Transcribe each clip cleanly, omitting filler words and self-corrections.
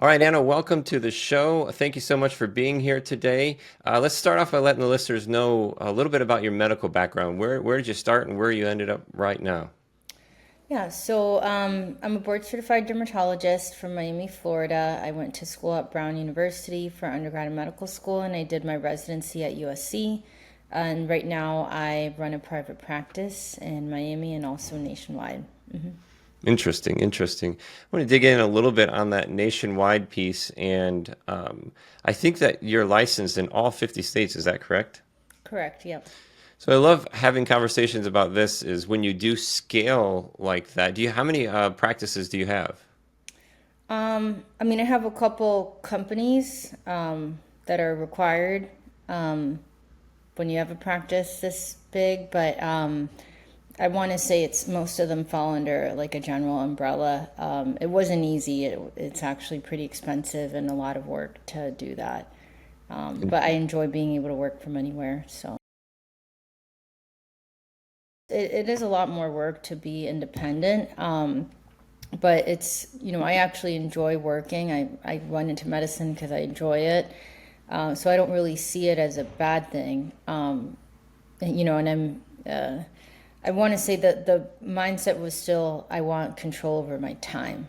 All right, Anna, welcome to the show. Thank you so much for being here today. Let's start off by letting the listeners know a little bit about your medical background. Where did you start and where you ended up right now? I'm a board certified dermatologist from Miami, Florida. I went to school at Brown University for undergrad and medical school, and I did my residency at USC. And right now, I run a private practice in Miami and also nationwide. Interesting, interesting. I want to dig in a little bit on that nationwide piece, and I think that you're licensed in all 50 states. Is that correct? Correct. Yep. So I love having conversations about this. Is when you do scale like that, how many practices do you have? I have a couple companies that are required when you have a practice this big, but I want to say it's most of them fall under like a general umbrella. It wasn't easy. It's actually pretty expensive and a lot of work to do that. But I enjoy being able to work from anywhere. So it is a lot more work to be independent. But I actually enjoy working. I went into medicine because I enjoy it. So I don't really see it as a bad thing. And I want to say that the mindset was still, I want control over my time.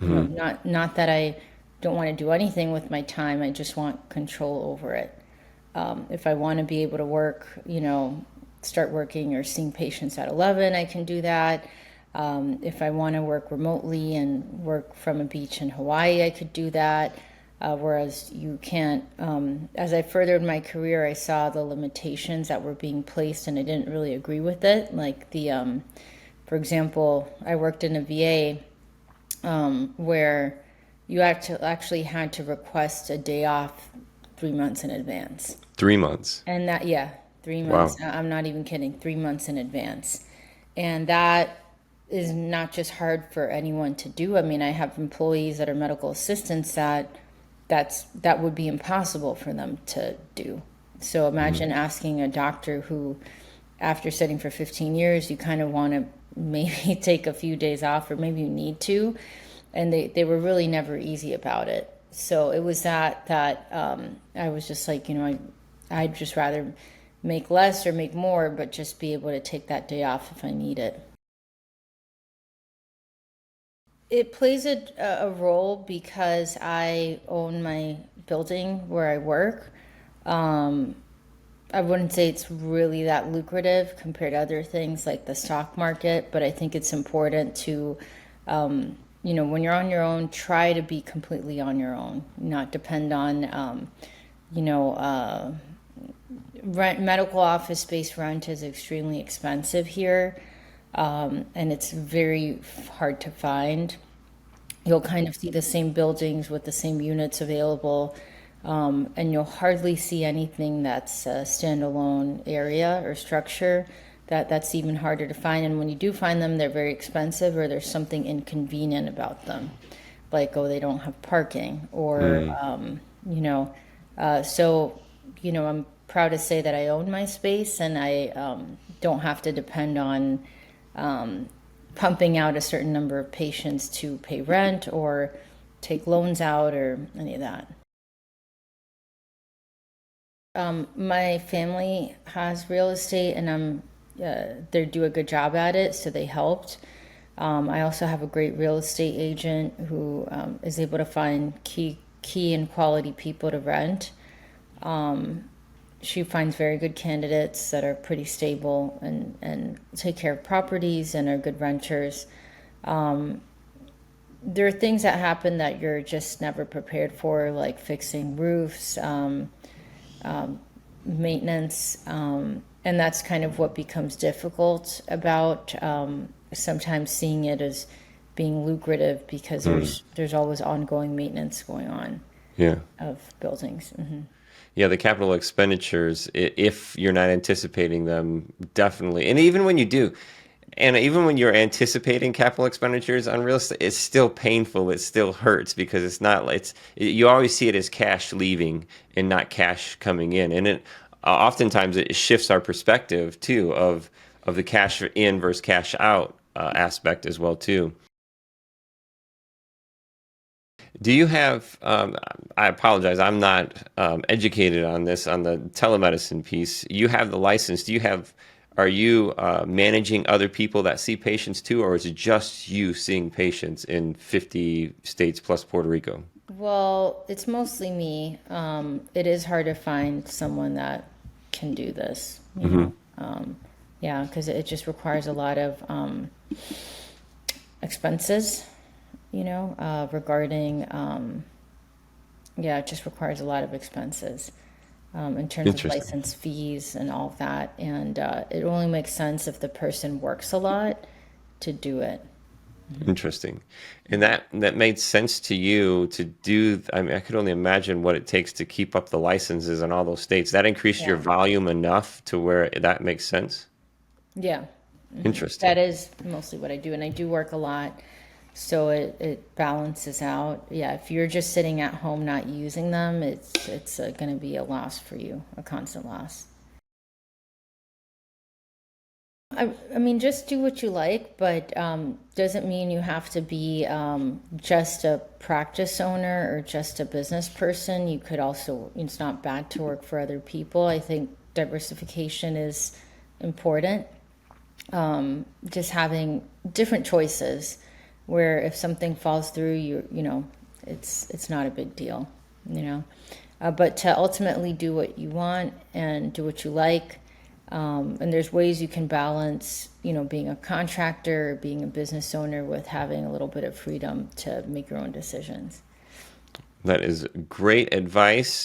Not that I don't want to do anything with my time. I just want control over it. If I want to be able to work, start working or seeing patients at 11, I can do that. If I want to work remotely and work from a beach in Hawaii, I could do that. Whereas you can't, as I furthered my career, I saw the limitations that were being placed and I didn't really agree with it. For example, I worked in a VA where you actually had to request a day off 3 months in advance. 3 months. And that, yeah, 3 months. Wow. I'm not even kidding, 3 months in advance. And that is not just hard for anyone to do. I have employees that are medical assistants that would be impossible for them to do. So imagine asking a doctor who, after studying for 15 years, you kind of want to maybe take a few days off, or maybe you need to. And they were really never easy about it. So it was that I was just like, I'd just rather make less or make more, but just be able to take that day off if I need it. It plays a role because I own my building where I work. Um, I wouldn't say it's really that lucrative compared to other things like the stock market, but I think it's important to, when you're on your own, try to be completely on your own, not depend on, you know, uh, rent. Medical office space rent is extremely expensive here, and it's very hard to find. You'll kind of see the same buildings with the same units available, and you'll hardly see anything that's a standalone area or structure. That's even harder to find. And when you do find them, they're very expensive, or there's something inconvenient about them, like, oh, they don't have parking, or Mm. so I'm proud to say that I own my space and I don't have to depend on pumping out a certain number of patients to pay rent or take loans out or any of that. My family has real estate and they do a good job at it, so they helped. I also have a great real estate agent who is able to find key and quality people to rent. She finds very good candidates that are pretty stable and take care of properties and are good renters. There are things that happen that you're just never prepared for, like fixing roofs, maintenance, and that's kind of what becomes difficult about sometimes seeing it as being lucrative because Mm. there's always ongoing maintenance going on Yeah. of buildings. Yeah, the capital expenditures, if you're not anticipating them, definitely. And even when you do, and even when you're anticipating capital expenditures on real estate, it's still painful. It still hurts because it's not like you always see it as cash leaving and not cash coming in. And it oftentimes it shifts our perspective too of the cash in versus cash out aspect as well too. Do you have, I apologize, I'm not educated on this, on the telemedicine piece. You have the license. Are you managing other people that see patients too, or is it just you seeing patients in 50 states plus Puerto Rico? Well, it's mostly me. It is hard to find someone that can do this, you know. Yeah, because it just requires a lot of expenses, regarding, yeah, it just requires a lot of expenses in terms of Interesting. license fees and all of that. And it only makes sense if the person works a lot to do it. Interesting. And that made sense to you to do. I mean, I could only imagine what it takes to keep up the licenses in all those states. That increased your Yeah. volume enough to where that makes sense. Yeah. That Interesting. is mostly what I do. And I do work a lot. So it balances out. Yeah. If you're just sitting at home not using them, it's going to be a loss for you, a constant loss. I mean, just do what you like, but doesn't mean you have to be just a practice owner or just a business person. You could also, it's not bad to work for other people. I think diversification is important. Just having different choices where if something falls through, it's not a big deal, you know. But to ultimately do what you want and do what you like, and there's ways you can balance, being a contractor, being a business owner with having a little bit of freedom to make your own decisions. That is great advice.